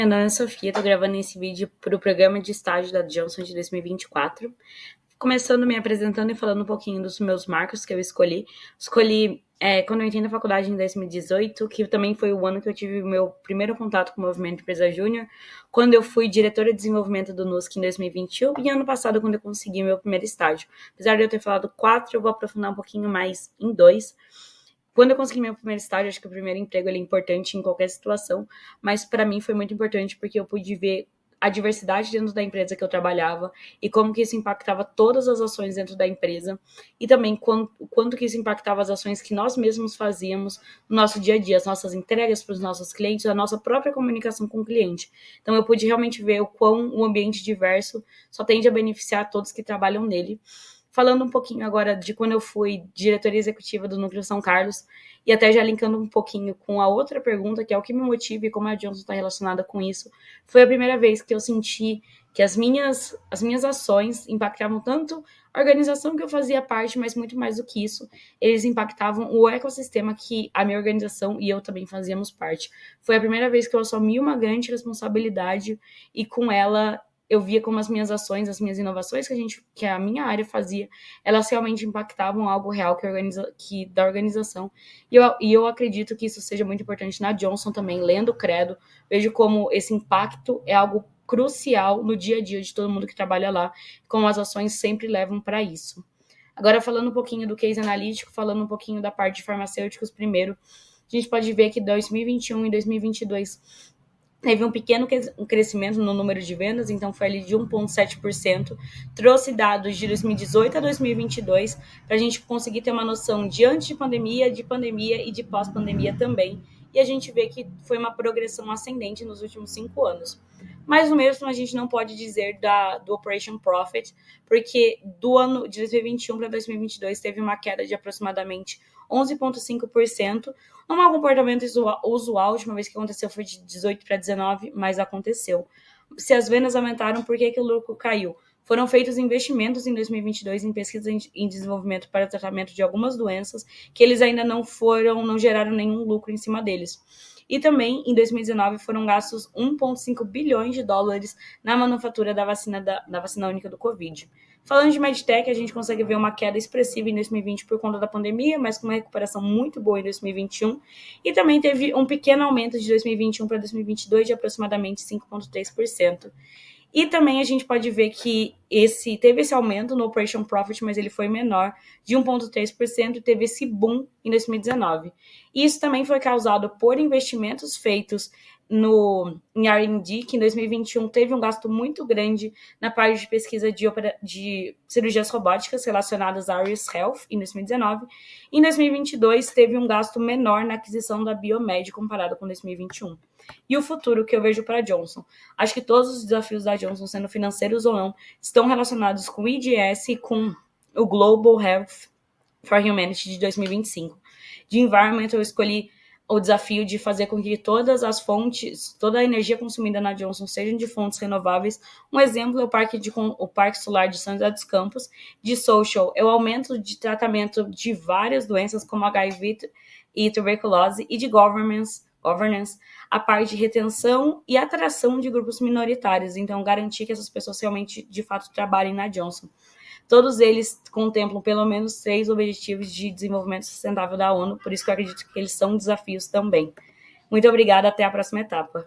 Meu nome é Sofia, tô gravando esse vídeo para o programa de estágio da Johnson de 2024. Começando me apresentando e falando um pouquinho dos meus marcos que eu escolhi. Quando eu entrei na faculdade em 2018, que também foi o ano que eu tive o meu primeiro contato com o Movimento Empresa Júnior, quando eu fui diretora de desenvolvimento do NUSC em 2021 e ano passado quando eu consegui meu primeiro estágio. Apesar de eu ter falado 4, eu vou aprofundar um pouquinho mais em 2. Quando eu consegui meu primeiro estágio, acho que o primeiro emprego ele é importante em qualquer situação, mas para mim foi muito importante porque eu pude ver a diversidade dentro da empresa que eu trabalhava e como que isso impactava todas as ações dentro da empresa e também quanto que isso impactava as ações que nós mesmos fazíamos no nosso dia a dia, as nossas entregas para os nossos clientes, a nossa própria comunicação com o cliente. Então eu pude realmente ver o quão o ambiente diverso só tende a beneficiar todos que trabalham nele. Falando um pouquinho agora de quando eu fui diretoria executiva do Núcleo São Carlos, e até já linkando um pouquinho com a outra pergunta, que é o que me motiva e como a Johnson está relacionada com isso, foi a primeira vez que eu senti que as minhas ações impactavam tanto a organização que eu fazia parte, mas muito mais do que isso, eles impactavam o ecossistema que a minha organização e eu também fazíamos parte. Foi a primeira vez que eu assumi uma grande responsabilidade e com ela eu via como as minhas ações, as minhas inovações que a minha área fazia, elas realmente impactavam algo real da organização. E eu acredito que isso seja muito importante na Johnson também, lendo o Credo, vejo como esse impacto é algo crucial no dia a dia de todo mundo que trabalha lá, como as ações sempre levam para isso. Agora, falando um pouquinho do case analítico, falando um pouquinho da parte de farmacêuticos primeiro, a gente pode ver que 2021 e 2022 teve um pequeno crescimento no número de vendas, então foi ali de 1,7%. Trouxe dados de 2018 a 2022 para a gente conseguir ter uma noção de antes de pandemia e de pós-pandemia também. E a gente vê que foi uma progressão ascendente nos últimos 5 anos. Mas o mesmo a gente não pode dizer do Operation Profit, porque do ano de 2021 para 2022 teve uma queda de aproximadamente 11,5%. Não é um comportamento usual, a última vez que aconteceu foi de 18 para 19, mas aconteceu. Se as vendas aumentaram, por que o lucro caiu? Foram feitos investimentos em 2022 em pesquisa em desenvolvimento para tratamento de algumas doenças que eles ainda não geraram nenhum lucro em cima deles. E também, em 2019, foram gastos 1,5 bilhões de dólares na manufatura da vacina única do Covid. Falando de MedTech, a gente consegue ver uma queda expressiva em 2020 por conta da pandemia, mas com uma recuperação muito boa em 2021. E também teve um pequeno aumento de 2021 para 2022 de aproximadamente 5,3%. E também a gente pode ver que teve esse aumento no Operation Profit, mas ele foi menor, de 1,3%, e teve esse boom em 2019. Isso também foi causado por investimentos feitos em R&D, que em 2021 teve um gasto muito grande na parte de pesquisa de cirurgias robóticas relacionadas à Iris Health, em 2019. Em 2022, teve um gasto menor na aquisição da Biomed comparado com 2021. E o futuro que eu vejo para a Johnson? Acho que todos os desafios da Johnson, sendo financeiros ou não, estão relacionados com o IDS e com o Global Health for Humanity de 2025. De Environment, eu escolhi o desafio de fazer com que todas as fontes, toda a energia consumida na Johnson sejam de fontes renováveis. Um exemplo é o Parque Solar de São José dos Campos. De Social, é o aumento de tratamento de várias doenças como HIV e tuberculose. E de Governance, a parte de retenção e atração de grupos minoritários. Então, garantir que essas pessoas realmente, de fato, trabalhem na Johnson. Todos eles contemplam pelo menos 3 objetivos de desenvolvimento sustentável da ONU, por isso que eu acredito que eles são desafios também. Muito obrigada, até a próxima etapa.